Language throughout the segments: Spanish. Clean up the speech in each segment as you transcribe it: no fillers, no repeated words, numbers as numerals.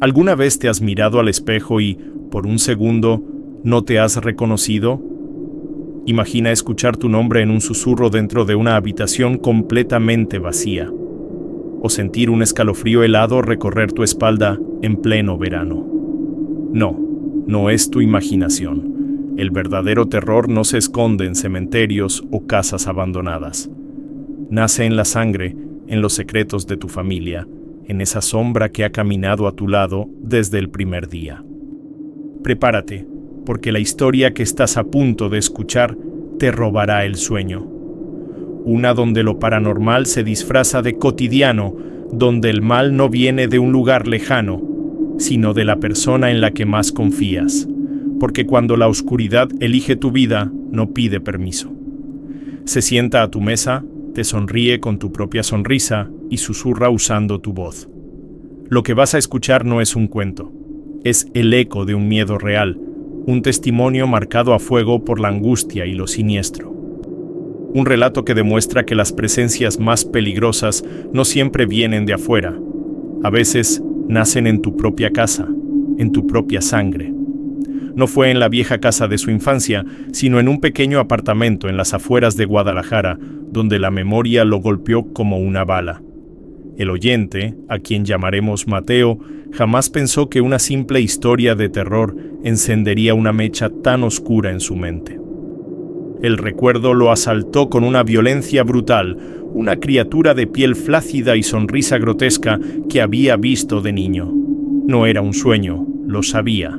¿Alguna vez te has mirado al espejo y, por un segundo, no te has reconocido? Imagina escuchar tu nombre en un susurro dentro de una habitación completamente vacía, o sentir un escalofrío helado recorrer tu espalda en pleno verano. No, no es tu imaginación. El verdadero terror no se esconde en cementerios o casas abandonadas. Nace en la sangre, en los secretos de tu familia, en esa sombra que ha caminado a tu lado desde el primer día. Prepárate, porque la historia que estás a punto de escuchar te robará el sueño. Una donde lo paranormal se disfraza de cotidiano, donde el mal no viene de un lugar lejano, sino de la persona en la que más confías, porque cuando la oscuridad elige tu vida, no pide permiso. Se sienta a tu mesa, te sonríe con tu propia sonrisa y susurra usando tu voz. Lo que vas a escuchar no es un cuento, es el eco de un miedo real, un testimonio marcado a fuego por la angustia y lo siniestro. Un relato que demuestra que las presencias más peligrosas no siempre vienen de afuera. A veces nacen en tu propia casa, en tu propia sangre. No fue en la vieja casa de su infancia, sino en un pequeño apartamento en las afueras de Guadalajara, donde la memoria lo golpeó como una bala. El oyente, a quien llamaremos Mateo, jamás pensó que una simple historia de terror encendería una mecha tan oscura en su mente. El recuerdo lo asaltó con una violencia brutal, una criatura de piel flácida y sonrisa grotesca que había visto de niño. No era un sueño, lo sabía,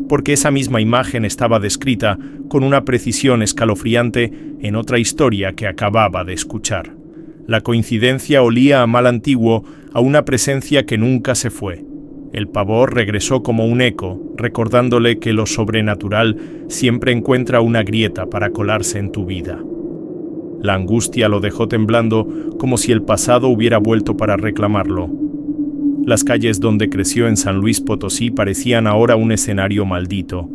porque esa misma imagen estaba descrita con una precisión escalofriante en otra historia que acababa de escuchar. La coincidencia olía a mal antiguo, a una presencia que nunca se fue. El pavor regresó como un eco, recordándole que lo sobrenatural siempre encuentra una grieta para colarse en tu vida. La angustia lo dejó temblando como si el pasado hubiera vuelto para reclamarlo. Las calles donde creció en San Luis Potosí parecían ahora un escenario maldito.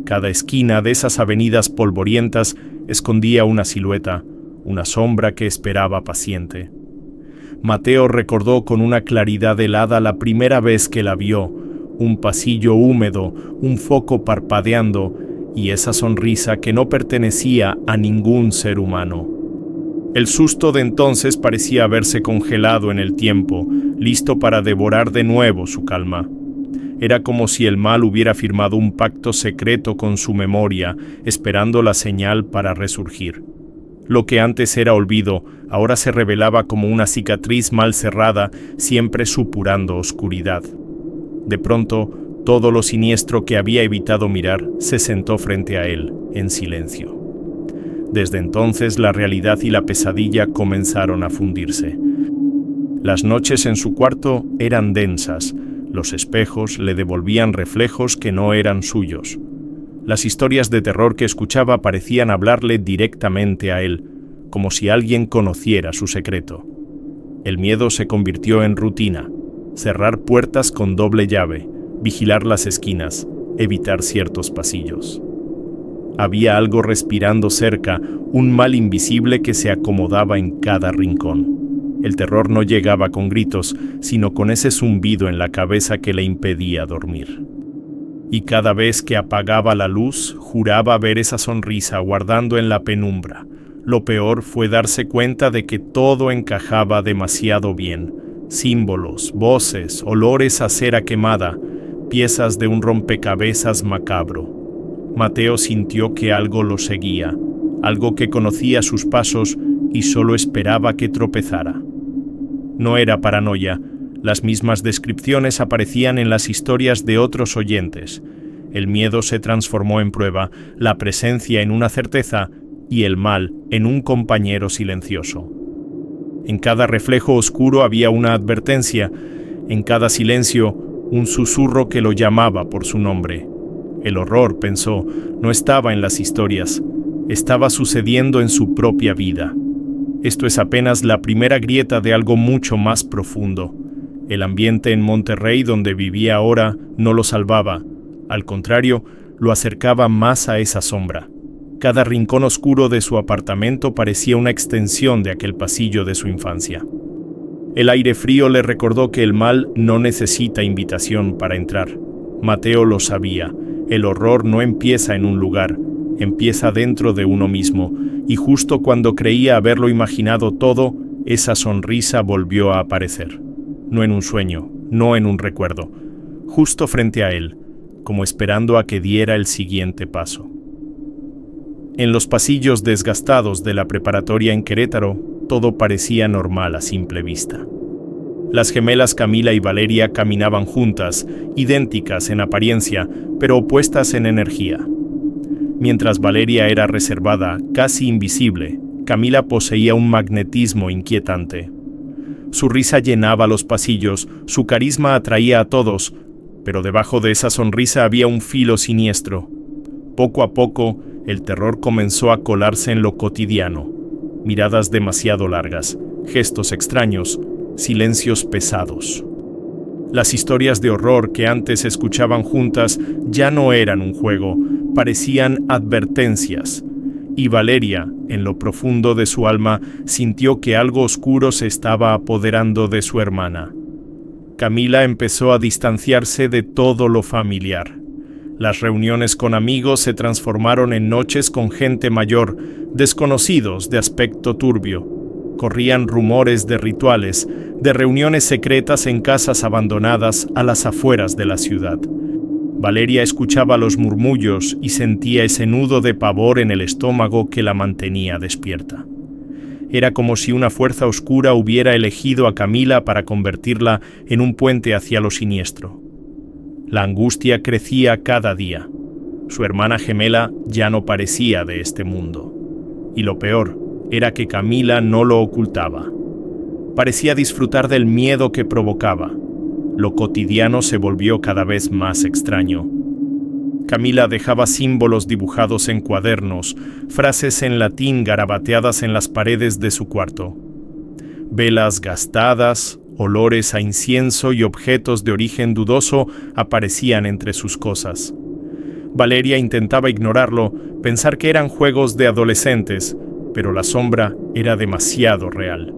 Cada esquina de esas avenidas polvorientas escondía una silueta, una sombra que esperaba paciente. Mateo recordó con una claridad helada la primera vez que la vio, un pasillo húmedo, un foco parpadeando y esa sonrisa que no pertenecía a ningún ser humano. El susto de entonces parecía haberse congelado en el tiempo, listo para devorar de nuevo su calma. Era como si el mal hubiera firmado un pacto secreto con su memoria, esperando la señal para resurgir. Lo que antes era olvido, ahora se revelaba como una cicatriz mal cerrada, siempre supurando oscuridad. De pronto, todo lo siniestro que había evitado mirar se sentó frente a él, en silencio. Desde entonces la realidad y la pesadilla comenzaron a fundirse. Las noches en su cuarto eran densas, los espejos le devolvían reflejos que no eran suyos. Las historias de terror que escuchaba parecían hablarle directamente a él, como si alguien conociera su secreto. El miedo se convirtió en rutina, cerrar puertas con doble llave, vigilar las esquinas, evitar ciertos pasillos. Había algo respirando cerca, un mal invisible que se acomodaba en cada rincón. El terror no llegaba con gritos, sino con ese zumbido en la cabeza que le impedía dormir. Y cada vez que apagaba la luz, juraba ver esa sonrisa guardando en la penumbra. Lo peor fue darse cuenta de que todo encajaba demasiado bien. Símbolos, voces, olores a cera quemada, piezas de un rompecabezas macabro. Mateo sintió que algo lo seguía, algo que conocía sus pasos y solo esperaba que tropezara. No era paranoia. Las mismas descripciones aparecían en las historias de otros oyentes. El miedo se transformó en prueba, la presencia en una certeza y el mal en un compañero silencioso. En cada reflejo oscuro había una advertencia, en cada silencio un susurro que lo llamaba por su nombre. El horror, pensó, no estaba en las historias, estaba sucediendo en su propia vida. Esto es apenas la primera grieta de algo mucho más profundo. El ambiente en Monterrey donde vivía ahora no lo salvaba, al contrario, lo acercaba más a esa sombra. Cada rincón oscuro de su apartamento parecía una extensión de aquel pasillo de su infancia. El aire frío le recordó que el mal no necesita invitación para entrar. Mateo lo sabía. El horror no empieza en un lugar, empieza dentro de uno mismo, y justo cuando creía haberlo imaginado todo, esa sonrisa volvió a aparecer. No en un sueño, no en un recuerdo, justo frente a él, como esperando a que diera el siguiente paso. En los pasillos desgastados de la preparatoria en Querétaro, todo parecía normal a simple vista. Las gemelas Camila y Valeria caminaban juntas, idénticas en apariencia, pero opuestas en energía. Mientras Valeria era reservada, casi invisible, Camila poseía un magnetismo inquietante. Su risa llenaba los pasillos, su carisma atraía a todos, pero debajo de esa sonrisa había un filo siniestro. Poco a poco, el terror comenzó a colarse en lo cotidiano. Miradas demasiado largas, gestos extraños, silencios pesados. Las historias de horror que antes escuchaban juntas ya no eran un juego, parecían advertencias. Y Valeria, en lo profundo de su alma, sintió que algo oscuro se estaba apoderando de su hermana. Camila empezó a distanciarse de todo lo familiar. Las reuniones con amigos se transformaron en noches con gente mayor, desconocidos de aspecto turbio. Corrían rumores de rituales, de reuniones secretas en casas abandonadas a las afueras de la ciudad. Valeria escuchaba los murmullos y sentía ese nudo de pavor en el estómago que la mantenía despierta. Era como si una fuerza oscura hubiera elegido a Camila para convertirla en un puente hacia lo siniestro. La angustia crecía cada día. Su hermana gemela ya no parecía de este mundo. Y lo peor era que Camila no lo ocultaba. Parecía disfrutar del miedo que provocaba. Lo cotidiano se volvió cada vez más extraño. Camila dejaba símbolos dibujados en cuadernos, frases en latín garabateadas en las paredes de su cuarto. Velas gastadas, olores a incienso y objetos de origen dudoso aparecían entre sus cosas. Valeria intentaba ignorarlo, pensar que eran juegos de adolescentes, pero la sombra era demasiado real.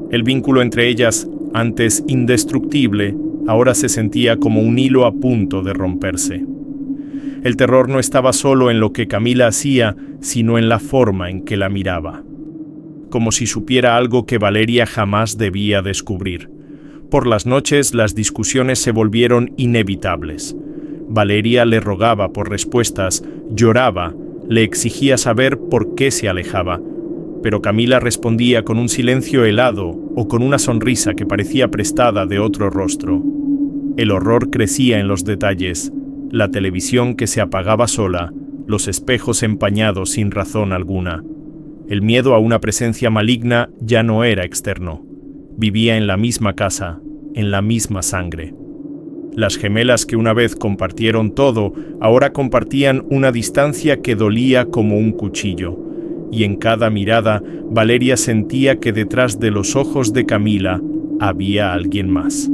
El vínculo entre ellas, antes indestructible, ahora se sentía como un hilo a punto de romperse. El terror no estaba solo en lo que Camila hacía, sino en la forma en que la miraba. Como si supiera algo que Valeria jamás debía descubrir. Por las noches las discusiones se volvieron inevitables. Valeria le rogaba por respuestas, lloraba, le exigía saber por qué se alejaba, pero Camila respondía con un silencio helado o con una sonrisa que parecía prestada de otro rostro. El horror crecía en los detalles, la televisión que se apagaba sola, los espejos empañados sin razón alguna. El miedo a una presencia maligna ya no era externo. Vivía en la misma casa, en la misma sangre. Las gemelas que una vez compartieron todo, ahora compartían una distancia que dolía como un cuchillo. Y en cada mirada, Valeria sentía que detrás de los ojos de Camila había alguien más.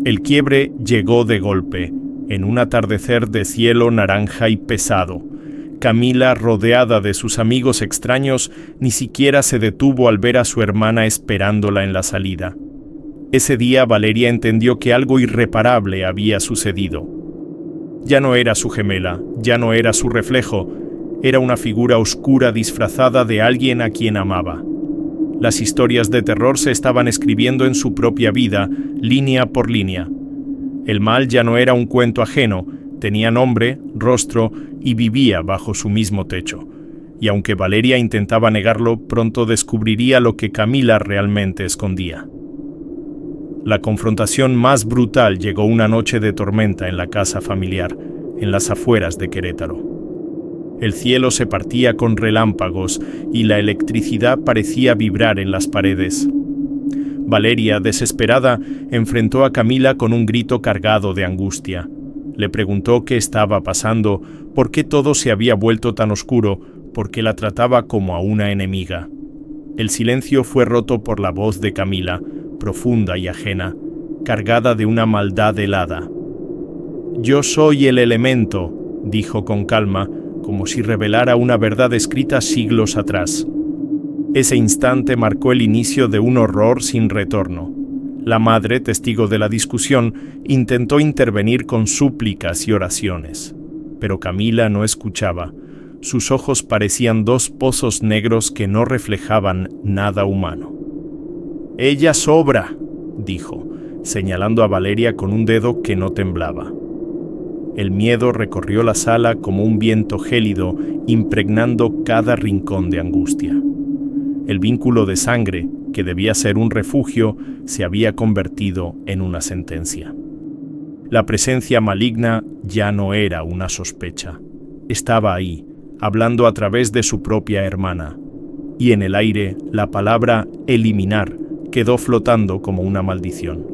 El quiebre llegó de golpe, en un atardecer de cielo naranja y pesado. Camila, rodeada de sus amigos extraños, ni siquiera se detuvo al ver a su hermana esperándola en la salida. Ese día Valeria entendió que algo irreparable había sucedido. Ya no era su gemela, ya no era su reflejo, era una figura oscura disfrazada de alguien a quien amaba. Las historias de terror se estaban escribiendo en su propia vida, línea por línea. El mal ya no era un cuento ajeno, tenía nombre, rostro y vivía bajo su mismo techo. Y aunque Valeria intentaba negarlo, pronto descubriría lo que Camila realmente escondía. La confrontación más brutal llegó una noche de tormenta en la casa familiar, en las afueras de Querétaro. El cielo se partía con relámpagos y la electricidad parecía vibrar en las paredes. Valeria, desesperada, enfrentó a Camila con un grito cargado de angustia. Le preguntó qué estaba pasando, por qué todo se había vuelto tan oscuro, por qué la trataba como a una enemiga. El silencio fue roto por la voz de Camila, profunda y ajena, cargada de una maldad helada. «Yo soy el elemento», dijo con calma, como si revelara una verdad escrita siglos atrás. Ese instante marcó el inicio de un horror sin retorno. La madre, testigo de la discusión, intentó intervenir con súplicas y oraciones. Pero Camila no escuchaba. Sus ojos parecían dos pozos negros que no reflejaban nada humano. «Ella sobra», dijo, señalando a Valeria con un dedo que no temblaba. El miedo recorrió la sala como un viento gélido, impregnando cada rincón de angustia. El vínculo de sangre, que debía ser un refugio, se había convertido en una sentencia. La presencia maligna ya no era una sospecha. Estaba ahí, hablando a través de su propia hermana. Y en el aire, la palabra eliminar quedó flotando como una maldición.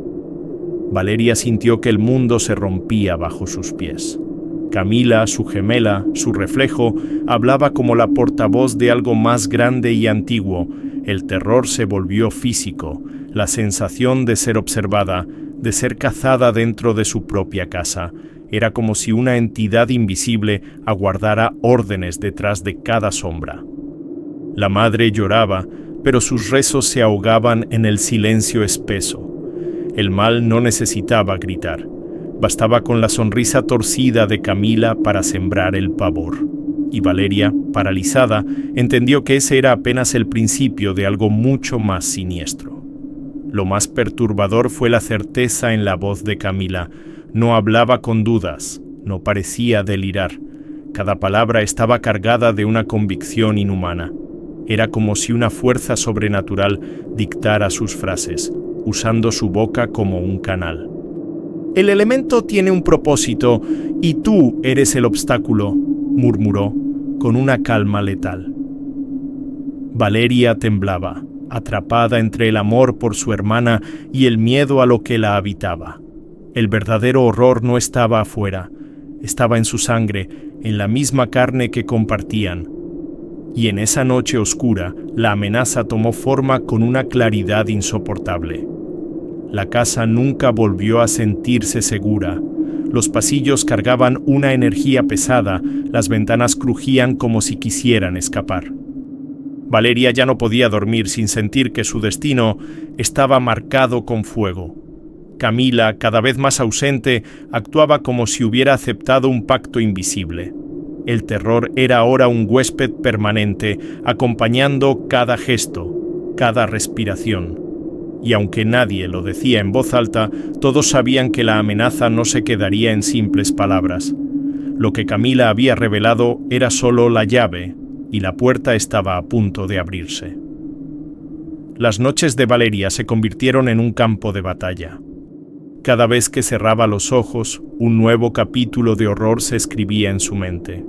Valeria sintió que el mundo se rompía bajo sus pies. Camila, su gemela, su reflejo, hablaba como la portavoz de algo más grande y antiguo. El terror se volvió físico, la sensación de ser observada, de ser cazada dentro de su propia casa. Era como si una entidad invisible aguardara órdenes detrás de cada sombra. La madre lloraba, pero sus rezos se ahogaban en el silencio espeso. El mal no necesitaba gritar. Bastaba con la sonrisa torcida de Camila para sembrar el pavor. Y Valeria, paralizada, entendió que ese era apenas el principio de algo mucho más siniestro. Lo más perturbador fue la certeza en la voz de Camila. No hablaba con dudas, no parecía delirar. Cada palabra estaba cargada de una convicción inhumana. Era como si una fuerza sobrenatural dictara sus frases, usando su boca como un canal. «El elemento tiene un propósito, y tú eres el obstáculo», murmuró, con una calma letal. Valeria temblaba, atrapada entre el amor por su hermana y el miedo a lo que la habitaba. El verdadero horror no estaba afuera, estaba en su sangre, en la misma carne que compartían. Y en esa noche oscura, la amenaza tomó forma con una claridad insoportable. La casa nunca volvió a sentirse segura. Los pasillos cargaban una energía pesada, las ventanas crujían como si quisieran escapar. Valeria ya no podía dormir sin sentir que su destino estaba marcado con fuego. Camila, cada vez más ausente, actuaba como si hubiera aceptado un pacto invisible. El terror era ahora un huésped permanente, acompañando cada gesto, cada respiración. Y aunque nadie lo decía en voz alta, todos sabían que la amenaza no se quedaría en simples palabras. Lo que Camila había revelado era solo la llave, y la puerta estaba a punto de abrirse. Las noches de Valeria se convirtieron en un campo de batalla. Cada vez que cerraba los ojos, un nuevo capítulo de horror se escribía en su mente.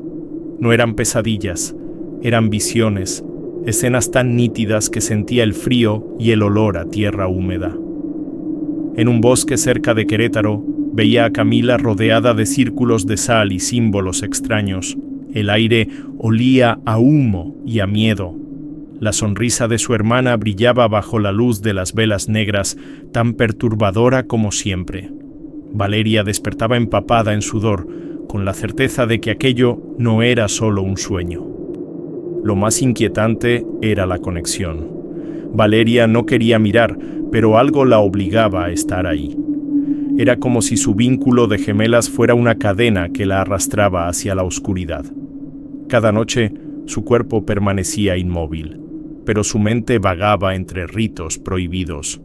No eran pesadillas, eran visiones, escenas tan nítidas que sentía el frío y el olor a tierra húmeda. En un bosque cerca de Querétaro, veía a Camila rodeada de círculos de sal y símbolos extraños. El aire olía a humo y a miedo. La sonrisa de su hermana brillaba bajo la luz de las velas negras, tan perturbadora como siempre. Valeria despertaba empapada en sudor, con la certeza de que aquello no era solo un sueño. Lo más inquietante era la conexión. Valeria no quería mirar, pero algo la obligaba a estar ahí. Era como si su vínculo de gemelas fuera una cadena que la arrastraba hacia la oscuridad. Cada noche, su cuerpo permanecía inmóvil, pero su mente vagaba entre ritos prohibidos.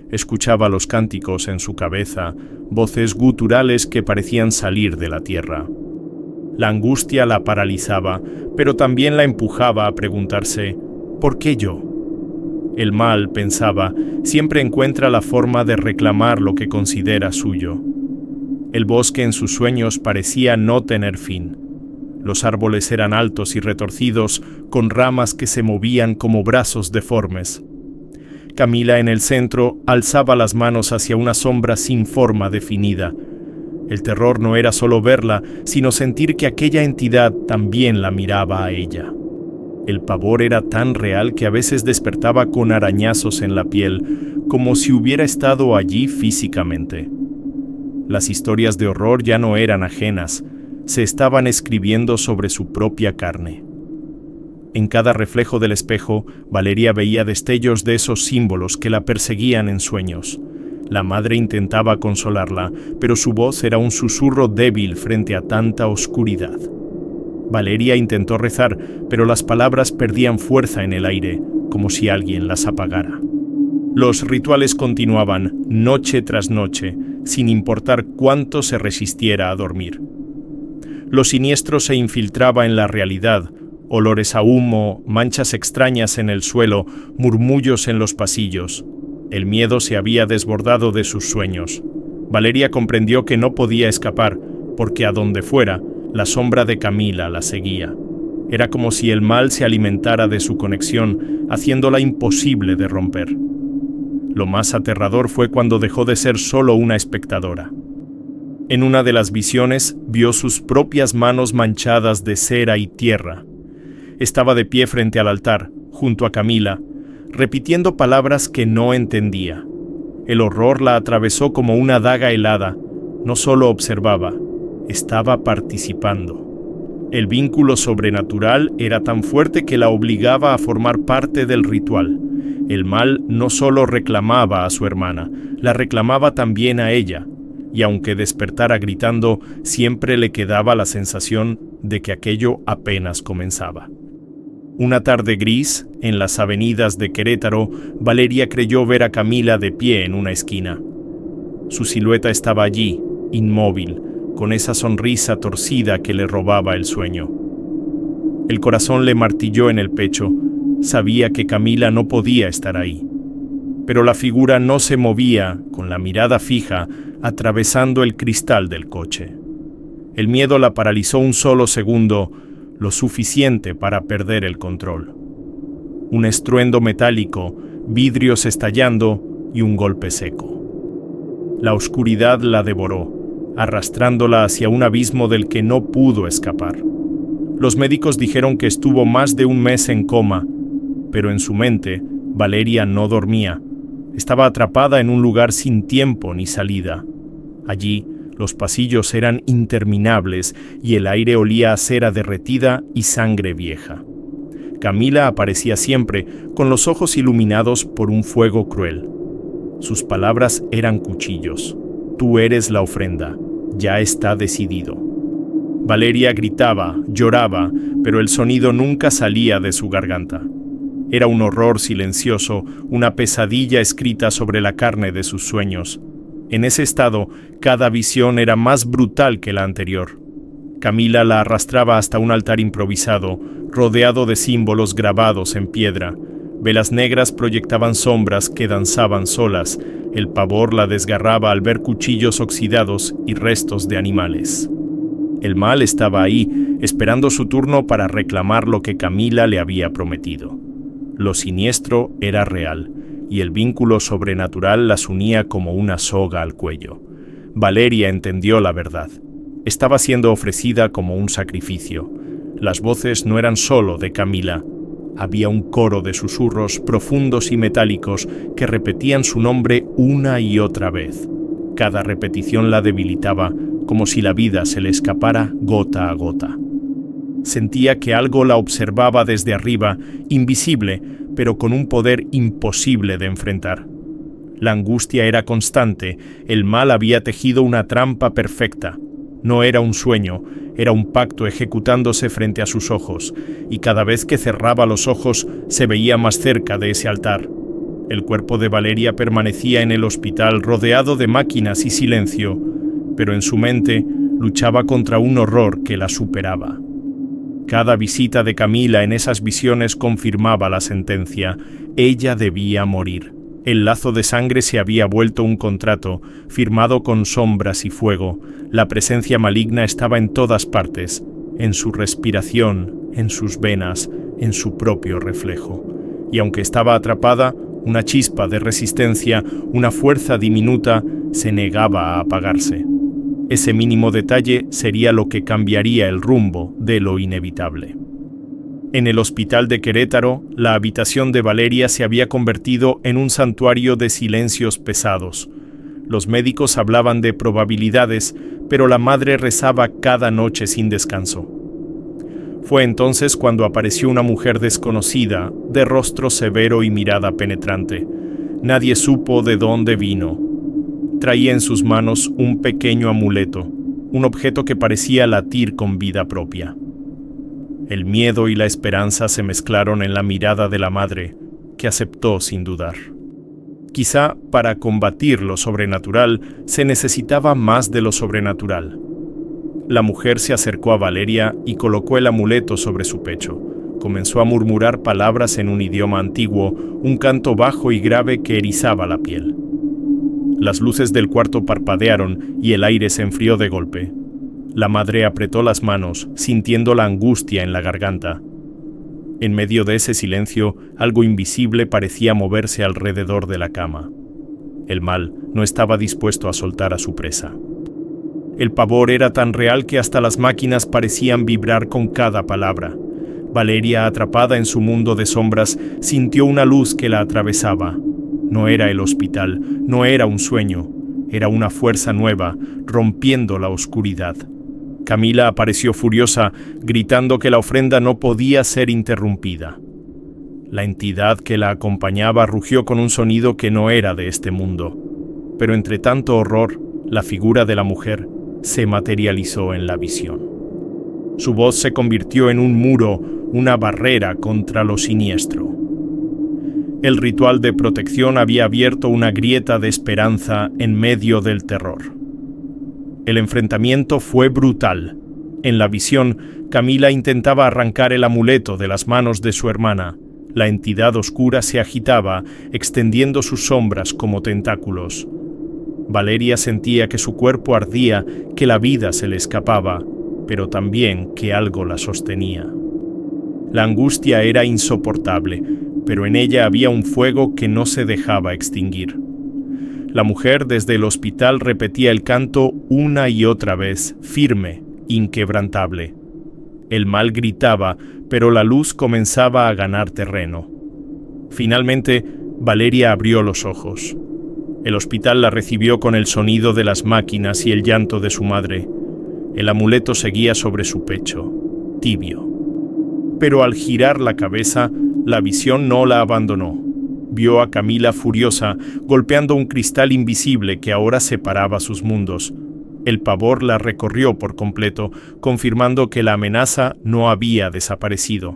Escuchaba los cánticos en su cabeza, voces guturales que parecían salir de la tierra. La angustia la paralizaba, pero también la empujaba a preguntarse, ¿por qué yo? El mal, pensaba, siempre encuentra la forma de reclamar lo que considera suyo. El bosque en sus sueños parecía no tener fin. Los árboles eran altos y retorcidos, con ramas que se movían como brazos deformes. Camila, en el centro, alzaba las manos hacia una sombra sin forma definida. El terror no era solo verla, sino sentir que aquella entidad también la miraba a ella. El pavor era tan real que a veces despertaba con arañazos en la piel, como si hubiera estado allí físicamente. Las historias de horror ya no eran ajenas, se estaban escribiendo sobre su propia carne. En cada reflejo del espejo, Valeria veía destellos de esos símbolos que la perseguían en sueños. La madre intentaba consolarla, pero su voz era un susurro débil frente a tanta oscuridad. Valeria intentó rezar, pero las palabras perdían fuerza en el aire, como si alguien las apagara. Los rituales continuaban, noche tras noche, sin importar cuánto se resistiera a dormir. Lo siniestro se infiltraba en la realidad, olores a humo, manchas extrañas en el suelo, murmullos en los pasillos. El miedo se había desbordado de sus sueños. Valeria comprendió que no podía escapar, porque a donde fuera, la sombra de Camila la seguía. Era como si el mal se alimentara de su conexión, haciéndola imposible de romper. Lo más aterrador fue cuando dejó de ser solo una espectadora. En una de las visiones, vio sus propias manos manchadas de cera y tierra. Estaba de pie frente al altar, junto a Camila, repitiendo palabras que no entendía. El horror la atravesó como una daga helada. No solo observaba, estaba participando. El vínculo sobrenatural era tan fuerte que la obligaba a formar parte del ritual. El mal no solo reclamaba a su hermana, la reclamaba también a ella, y aunque despertara gritando, siempre le quedaba la sensación de que aquello apenas comenzaba. Una tarde gris, en las avenidas de Querétaro, Valeria creyó ver a Camila de pie en una esquina. Su silueta estaba allí, inmóvil, con esa sonrisa torcida que le robaba el sueño. El corazón le martilló en el pecho. Sabía que Camila no podía estar ahí. Pero la figura no se movía, con la mirada fija, atravesando el cristal del coche. El miedo la paralizó un solo segundo, lo suficiente para perder el control. Un estruendo metálico, vidrios estallando y un golpe seco. La oscuridad la devoró, arrastrándola hacia un abismo del que no pudo escapar. Los médicos dijeron que estuvo más de un mes en coma, pero en su mente, Valeria no dormía. Estaba atrapada en un lugar sin tiempo ni salida. Allí, los pasillos eran interminables y el aire olía a cera derretida y sangre vieja. Camila aparecía siempre, con los ojos iluminados por un fuego cruel. Sus palabras eran cuchillos. Tú eres la ofrenda. Ya está decidido. Valeria gritaba, lloraba, pero el sonido nunca salía de su garganta. Era un horror silencioso, una pesadilla escrita sobre la carne de sus sueños. En ese estado, cada visión era más brutal que la anterior. Camila la arrastraba hasta un altar improvisado, rodeado de símbolos grabados en piedra. Velas negras proyectaban sombras que danzaban solas. El pavor la desgarraba al ver cuchillos oxidados y restos de animales. El mal estaba ahí, esperando su turno para reclamar lo que Camila le había prometido. Lo siniestro era real, y el vínculo sobrenatural las unía como una soga al cuello. Valeria entendió la verdad. Estaba siendo ofrecida como un sacrificio. Las voces no eran solo de Camila. Había un coro de susurros profundos y metálicos que repetían su nombre una y otra vez. Cada repetición la debilitaba, como si la vida se le escapara gota a gota. Sentía que algo la observaba desde arriba, invisible, pero con un poder imposible de enfrentar. La angustia era constante, el mal había tejido una trampa perfecta. No era un sueño, era un pacto ejecutándose frente a sus ojos, y cada vez que cerraba los ojos se veía más cerca de ese altar. El cuerpo de Valeria permanecía en el hospital rodeado de máquinas y silencio, pero en su mente luchaba contra un horror que la superaba. Cada visita de Camila en esas visiones confirmaba la sentencia. Ella debía morir. El lazo de sangre se había vuelto un contrato, firmado con sombras y fuego. La presencia maligna estaba en todas partes, en su respiración, en sus venas, en su propio reflejo. Y aunque estaba atrapada, una chispa de resistencia, una fuerza diminuta, se negaba a apagarse. Ese mínimo detalle sería lo que cambiaría el rumbo de lo inevitable. En el hospital de Querétaro, la habitación de Valeria se había convertido en un santuario de silencios pesados. Los médicos hablaban de probabilidades, pero la madre rezaba cada noche sin descanso. Fue entonces cuando apareció una mujer desconocida, de rostro severo y mirada penetrante. Nadie supo de dónde vino. Traía en sus manos un pequeño amuleto, un objeto que parecía latir con vida propia. El miedo y la esperanza se mezclaron en la mirada de la madre, que aceptó sin dudar. Quizá para combatir lo sobrenatural se necesitaba más de lo sobrenatural. La mujer se acercó a Valeria y colocó el amuleto sobre su pecho. Comenzó a murmurar palabras en un idioma antiguo, un canto bajo y grave que erizaba la piel. Las luces del cuarto parpadearon y el aire se enfrió de golpe. La madre apretó las manos, sintiendo la angustia en la garganta. En medio de ese silencio, algo invisible parecía moverse alrededor de la cama. El mal no estaba dispuesto a soltar a su presa. El pavor era tan real que hasta las máquinas parecían vibrar con cada palabra. Valeria, atrapada en su mundo de sombras, sintió una luz que la atravesaba. No era el hospital, no era un sueño, era una fuerza nueva, rompiendo la oscuridad. Camila apareció furiosa, gritando que la ofrenda no podía ser interrumpida. La entidad que la acompañaba rugió con un sonido que no era de este mundo. Pero entre tanto horror, la figura de la mujer se materializó en la visión. Su voz se convirtió en un muro, una barrera contra lo siniestro. El ritual de protección había abierto una grieta de esperanza en medio del terror. El enfrentamiento fue brutal. En la visión, Camila intentaba arrancar el amuleto de las manos de su hermana. La entidad oscura se agitaba, extendiendo sus sombras como tentáculos. Valeria sentía que su cuerpo ardía, que la vida se le escapaba, pero también que algo la sostenía. La angustia era insoportable, pero en ella había un fuego que no se dejaba extinguir. La mujer desde el hospital repetía el canto una y otra vez, firme, inquebrantable. El mal gritaba, pero la luz comenzaba a ganar terreno. Finalmente, Valeria abrió los ojos. El hospital la recibió con el sonido de las máquinas y el llanto de su madre. El amuleto seguía sobre su pecho, tibio. Pero al girar la cabeza, la visión no la abandonó. Vio a Camila furiosa, golpeando un cristal invisible que ahora separaba sus mundos. El pavor la recorrió por completo, confirmando que la amenaza no había desaparecido.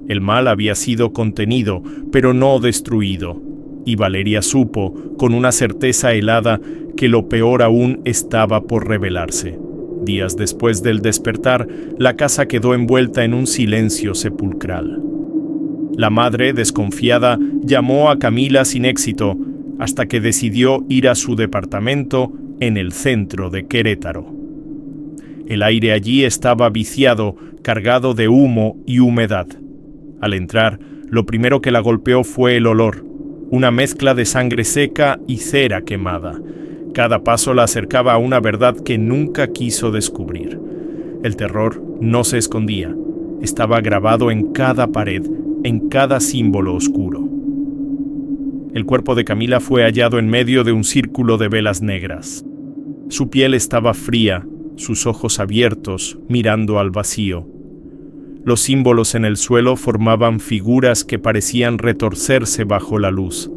El mal había sido contenido, pero no destruido. Y Valeria supo, con una certeza helada, que lo peor aún estaba por revelarse. Días después del despertar, la casa quedó envuelta en un silencio sepulcral. La madre, desconfiada, llamó a Camila sin éxito, hasta que decidió ir a su departamento en el centro de Querétaro. El aire allí estaba viciado, cargado de humo y humedad. Al entrar, lo primero que la golpeó fue el olor, una mezcla de sangre seca y cera quemada. Cada paso la acercaba a una verdad que nunca quiso descubrir. El terror no se escondía, estaba grabado en cada pared, en cada símbolo oscuro. El cuerpo de Camila fue hallado en medio de un círculo de velas negras. Su piel estaba fría, sus ojos abiertos, mirando al vacío. Los símbolos en el suelo formaban figuras que parecían retorcerse bajo la luz.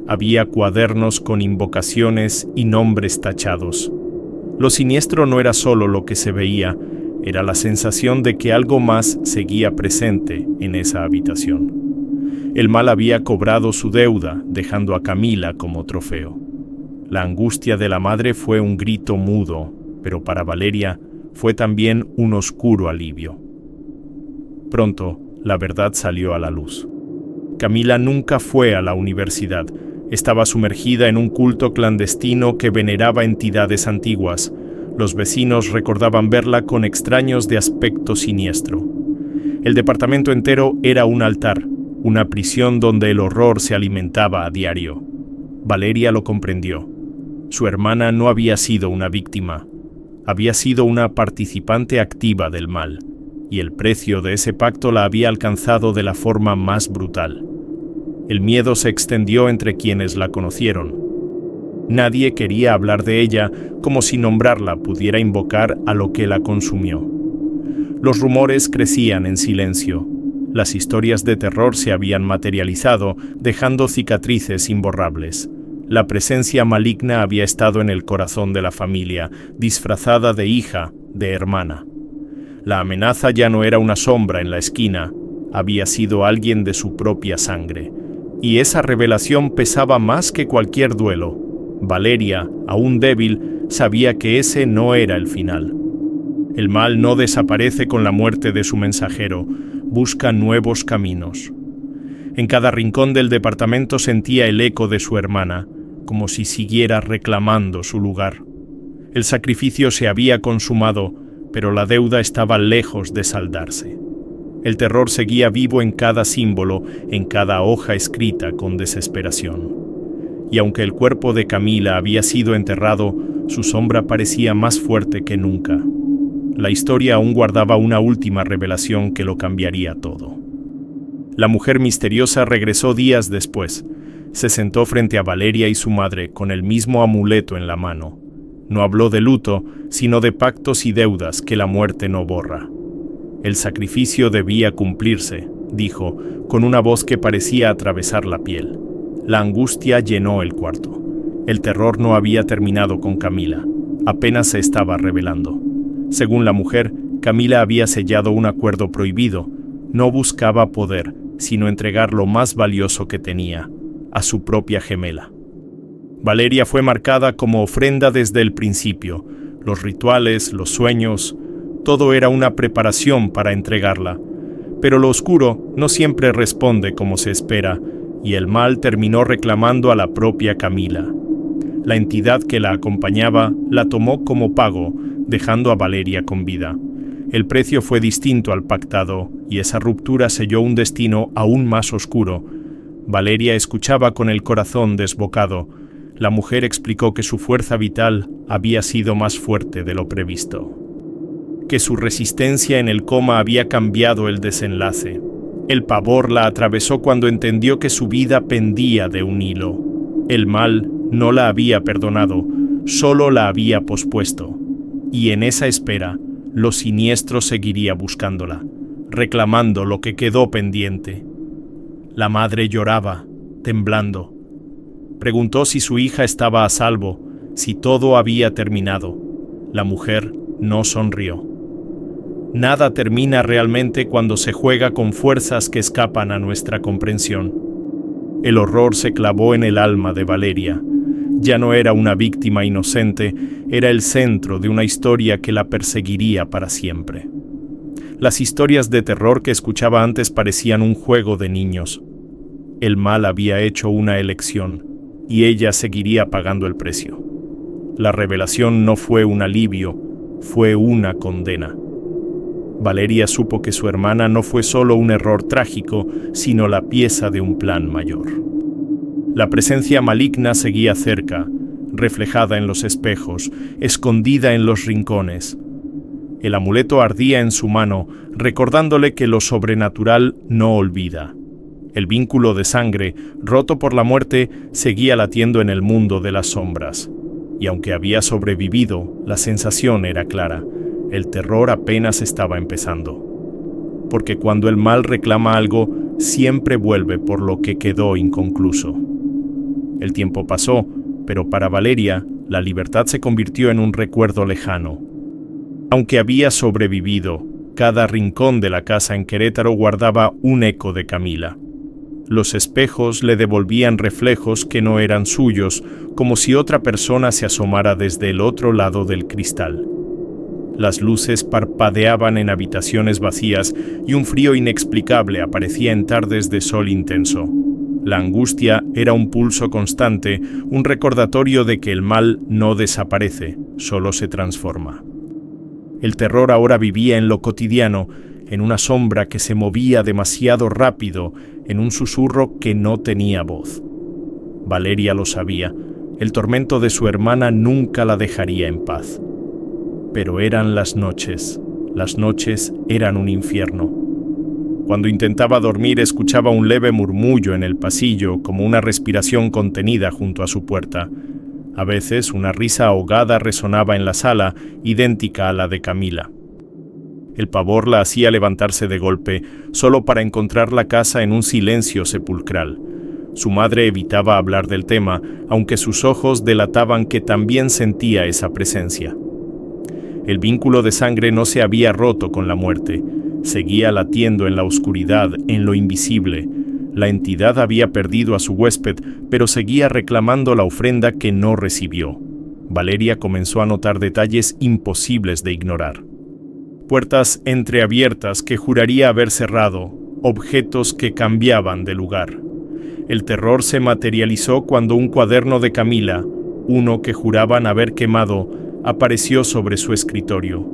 Había cuadernos con invocaciones y nombres tachados. Lo siniestro no era solo lo que se veía, era la sensación de que algo más seguía presente en esa habitación. El mal había cobrado su deuda, dejando a Camila como trofeo. La angustia de la madre fue un grito mudo, pero para Valeria fue también un oscuro alivio. Pronto, la verdad salió a la luz. Camila nunca fue a la universidad. Estaba sumergida en un culto clandestino que veneraba entidades antiguas. Los vecinos recordaban verla con extraños de aspecto siniestro. El departamento entero era un altar, una prisión donde el horror se alimentaba a diario. Valeria lo comprendió. Su hermana no había sido una víctima, había sido una participante activa del mal, y el precio de ese pacto la había alcanzado de la forma más brutal. El miedo se extendió entre quienes la conocieron. Nadie quería hablar de ella, como si nombrarla pudiera invocar a lo que la consumió. Los rumores crecían en silencio. Las historias de terror se habían materializado, dejando cicatrices imborrables. La presencia maligna había estado en el corazón de la familia, disfrazada de hija, de hermana. La amenaza ya no era una sombra en la esquina, había sido alguien de su propia sangre. Y esa revelación pesaba más que cualquier duelo. Valeria, aún débil, sabía que ese no era el final. El mal no desaparece con la muerte de su mensajero, busca nuevos caminos. En cada rincón del departamento sentía el eco de su hermana, como si siguiera reclamando su lugar. El sacrificio se había consumado, pero la deuda estaba lejos de saldarse. El terror seguía vivo en cada símbolo, en cada hoja escrita con desesperación. Y aunque el cuerpo de Camila había sido enterrado, su sombra parecía más fuerte que nunca. La historia aún guardaba una última revelación que lo cambiaría todo. La mujer misteriosa regresó días después. Se sentó frente a Valeria y su madre con el mismo amuleto en la mano. No habló de luto, sino de pactos y deudas que la muerte no borra. El sacrificio debía cumplirse, dijo, con una voz que parecía atravesar la piel. La angustia llenó el cuarto. El terror no había terminado con Camila, apenas se estaba revelando. Según la mujer, Camila había sellado un acuerdo prohibido. No buscaba poder, sino entregar lo más valioso que tenía, a su propia gemela. Valeria fue marcada como ofrenda desde el principio. Los rituales, los sueños, todo era una preparación para entregarla. Pero lo oscuro no siempre responde como se espera, y el mal terminó reclamando a la propia Camila. La entidad que la acompañaba la tomó como pago, dejando a Valeria con vida. El precio fue distinto al pactado, y esa ruptura selló un destino aún más oscuro. Valeria escuchaba con el corazón desbocado. La mujer explicó que su fuerza vital había sido más fuerte de lo previsto, que su resistencia en el coma había cambiado el desenlace. El pavor la atravesó cuando entendió que su vida pendía de un hilo. El mal no la había perdonado, solo la había pospuesto. Y en esa espera, lo siniestro seguiría buscándola, reclamando lo que quedó pendiente. La madre lloraba, temblando. Preguntó si su hija estaba a salvo, si todo había terminado. La mujer no sonrió. Nada termina realmente cuando se juega con fuerzas que escapan a nuestra comprensión. El horror se clavó en el alma de Valeria. Ya no era una víctima inocente, era el centro de una historia que la perseguiría para siempre. Las historias de terror que escuchaba antes parecían un juego de niños. El mal había hecho una elección, y ella seguiría pagando el precio. La revelación no fue un alivio, fue una condena. Valeria supo que su hermana no fue solo un error trágico, sino la pieza de un plan mayor. La presencia maligna seguía cerca, reflejada en los espejos, escondida en los rincones. El amuleto ardía en su mano, recordándole que lo sobrenatural no olvida. El vínculo de sangre, roto por la muerte, seguía latiendo en el mundo de las sombras. Y aunque había sobrevivido, la sensación era clara. El terror apenas estaba empezando. Porque cuando el mal reclama algo, siempre vuelve por lo que quedó inconcluso. El tiempo pasó, pero para Valeria, la libertad se convirtió en un recuerdo lejano. Aunque había sobrevivido, cada rincón de la casa en Querétaro guardaba un eco de Camila. Los espejos le devolvían reflejos que no eran suyos, como si otra persona se asomara desde el otro lado del cristal. Las luces parpadeaban en habitaciones vacías y un frío inexplicable aparecía en tardes de sol intenso. La angustia era un pulso constante, un recordatorio de que el mal no desaparece, solo se transforma. El terror ahora vivía en lo cotidiano, en una sombra que se movía demasiado rápido, en un susurro que no tenía voz. Valeria lo sabía, el tormento de su hermana nunca la dejaría en paz. Pero eran las noches eran un infierno. Cuando intentaba dormir escuchaba un leve murmullo en el pasillo, como una respiración contenida junto a su puerta. A veces una risa ahogada resonaba en la sala, idéntica a la de Camila. El pavor la hacía levantarse de golpe, solo para encontrar la casa en un silencio sepulcral. Su madre evitaba hablar del tema, aunque sus ojos delataban que también sentía esa presencia. El vínculo de sangre no se había roto con la muerte. Seguía latiendo en la oscuridad, en lo invisible. La entidad había perdido a su huésped, pero seguía reclamando la ofrenda que no recibió. Valeria comenzó a notar detalles imposibles de ignorar. Puertas entreabiertas que juraría haber cerrado, objetos que cambiaban de lugar. El terror se materializó cuando un cuaderno de Camila, uno que juraban haber quemado, apareció sobre su escritorio.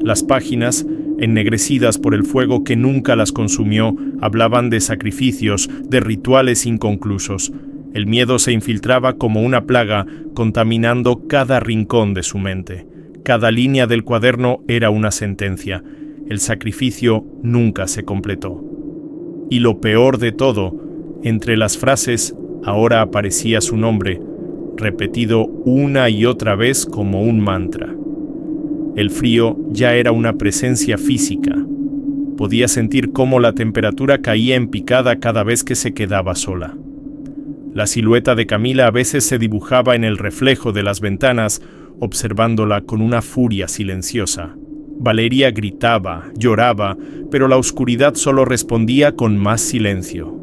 Las páginas, ennegrecidas por el fuego que nunca las consumió, hablaban de sacrificios, de rituales inconclusos. El miedo se infiltraba como una plaga, contaminando cada rincón de su mente. Cada línea del cuaderno era una sentencia. El sacrificio nunca se completó. Y lo peor de todo, entre las frases, ahora aparecía su nombre, repetido una y otra vez como un mantra. El frío ya era una presencia física. Podía sentir cómo la temperatura caía en picada cada vez que se quedaba sola. La silueta de Camila a veces se dibujaba en el reflejo de las ventanas, observándola con una furia silenciosa. Valeria gritaba, lloraba, pero la oscuridad solo respondía con más silencio.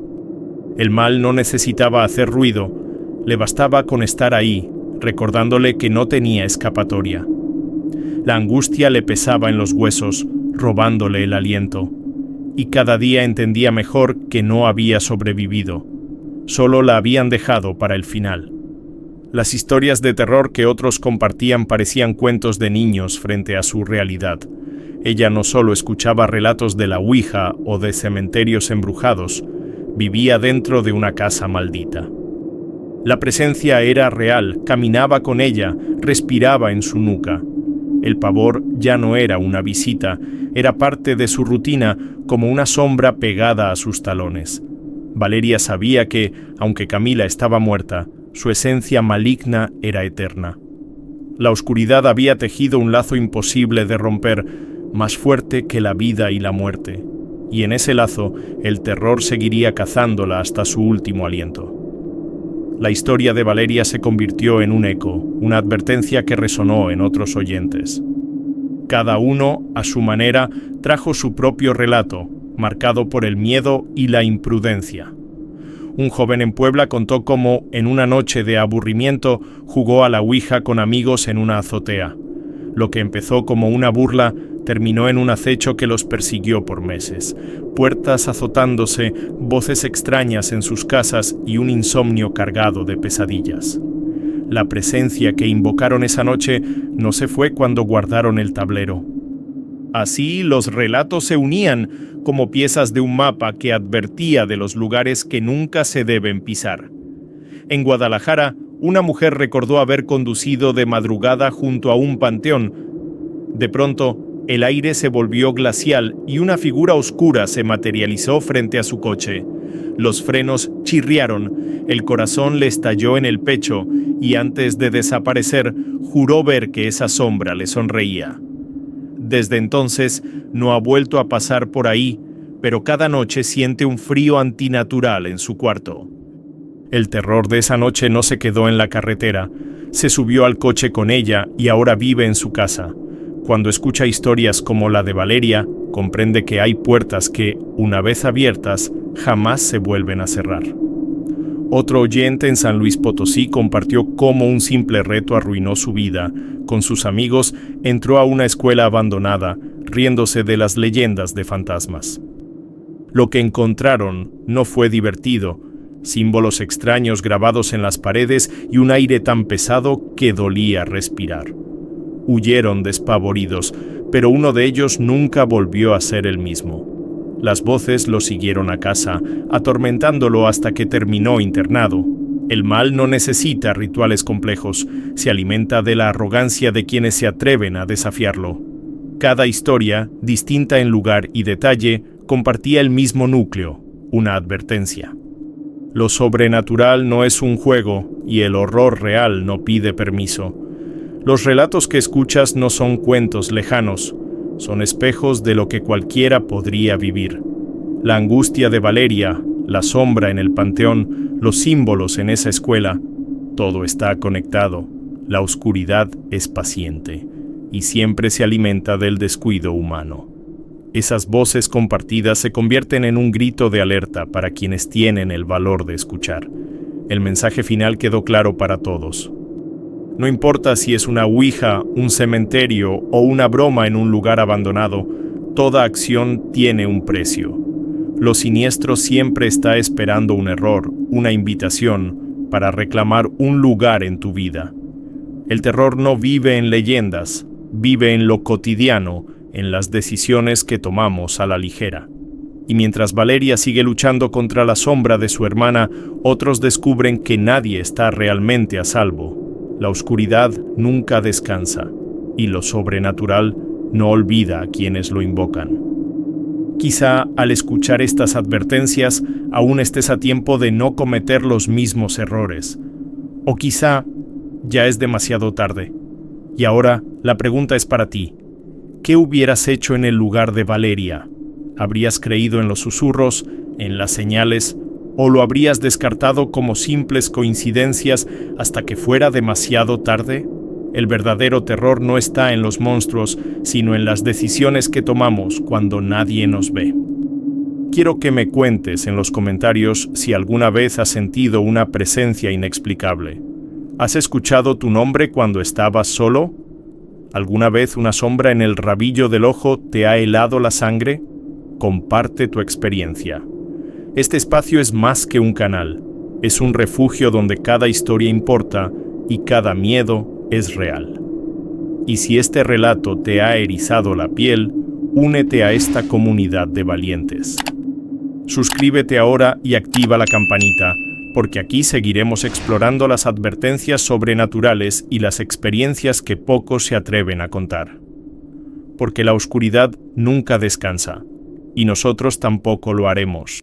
El mal no necesitaba hacer ruido, le bastaba con estar ahí, recordándole que no tenía escapatoria. La angustia le pesaba en los huesos, robándole el aliento, y cada día entendía mejor que no había sobrevivido. Solo la habían dejado para el final. Las historias de terror que otros compartían parecían cuentos de niños frente a su realidad. Ella no solo escuchaba relatos de la Ouija o de cementerios embrujados, vivía dentro de una casa maldita. La presencia era real, caminaba con ella, respiraba en su nuca. El pavor ya no era una visita, era parte de su rutina, como una sombra pegada a sus talones. Valeria sabía que, aunque Camila estaba muerta, su esencia maligna era eterna. La oscuridad había tejido un lazo imposible de romper, más fuerte que la vida y la muerte, y en ese lazo el terror seguiría cazándola hasta su último aliento. La historia de Valeria se convirtió en un eco, una advertencia que resonó en otros oyentes. Cada uno, a su manera, trajo su propio relato, marcado por el miedo y la imprudencia. Un joven en Puebla contó cómo, en una noche de aburrimiento, jugó a la Ouija con amigos en una azotea. Lo que empezó como una burla terminó en un acecho que los persiguió por meses. Puertas azotándose, voces extrañas en sus casas y un insomnio cargado de pesadillas. La presencia que invocaron esa noche no se fue cuando guardaron el tablero. Así los relatos se unían como piezas de un mapa que advertía de los lugares que nunca se deben pisar. En Guadalajara, una mujer recordó haber conducido de madrugada junto a un panteón. De pronto, el aire se volvió glacial y una figura oscura se materializó frente a su coche. Los frenos chirriaron, el corazón le estalló en el pecho y antes de desaparecer, juró ver que esa sombra le sonreía. Desde entonces no ha vuelto a pasar por ahí, pero cada noche siente un frío antinatural en su cuarto. El terror de esa noche no se quedó en la carretera, se subió al coche con ella y ahora vive en su casa. Cuando escucha historias como la de Valeria, comprende que hay puertas que, una vez abiertas, jamás se vuelven a cerrar. Otro oyente en San Luis Potosí compartió cómo un simple reto arruinó su vida. Con sus amigos entró a una escuela abandonada, riéndose de las leyendas de fantasmas. Lo que encontraron no fue divertido, símbolos extraños grabados en las paredes y un aire tan pesado que dolía respirar. Huyeron despavoridos, pero uno de ellos nunca volvió a ser el mismo. Las voces lo siguieron a casa, atormentándolo hasta que terminó internado. El mal no necesita rituales complejos, se alimenta de la arrogancia de quienes se atreven a desafiarlo. Cada historia, distinta en lugar y detalle, compartía el mismo núcleo, una advertencia. Lo sobrenatural no es un juego y el horror real no pide permiso. Los relatos que escuchas no son cuentos lejanos, Son espejos de lo que cualquiera podría vivir. La angustia de Valeria, la sombra en el panteón, los símbolos en esa escuela, todo está conectado. La oscuridad es paciente y siempre se alimenta del descuido humano. Esas voces compartidas se convierten en un grito de alerta para quienes tienen el valor de escuchar. El mensaje final quedó claro para todos. No importa si es una ouija, un cementerio o una broma en un lugar abandonado, toda acción tiene un precio. Lo siniestro siempre está esperando un error, una invitación, para reclamar un lugar en tu vida. El terror no vive en leyendas, vive en lo cotidiano, en las decisiones que tomamos a la ligera. Y mientras Valeria sigue luchando contra la sombra de su hermana, otros descubren que nadie está realmente a salvo. La oscuridad nunca descansa, y lo sobrenatural no olvida a quienes lo invocan. Quizá al escuchar estas advertencias aún estés a tiempo de no cometer los mismos errores. O quizá ya es demasiado tarde. Y ahora la pregunta es para ti. ¿Qué hubieras hecho en el lugar de Valeria? ¿Habrías creído en los susurros, en las señales, o lo habrías descartado como simples coincidencias hasta que fuera demasiado tarde? El verdadero terror no está en los monstruos, sino en las decisiones que tomamos cuando nadie nos ve. Quiero que me cuentes en los comentarios si alguna vez has sentido una presencia inexplicable. ¿Has escuchado tu nombre cuando estabas solo? ¿Alguna vez una sombra en el rabillo del ojo te ha helado la sangre? Comparte tu experiencia. Este espacio es más que un canal. Es un refugio donde cada historia importa y cada miedo es real. Y si este relato te ha erizado la piel, únete a esta comunidad de valientes. Suscríbete ahora y activa la campanita, porque aquí seguiremos explorando las advertencias sobrenaturales y las experiencias que pocos se atreven a contar. Porque la oscuridad nunca descansa, y nosotros tampoco lo haremos.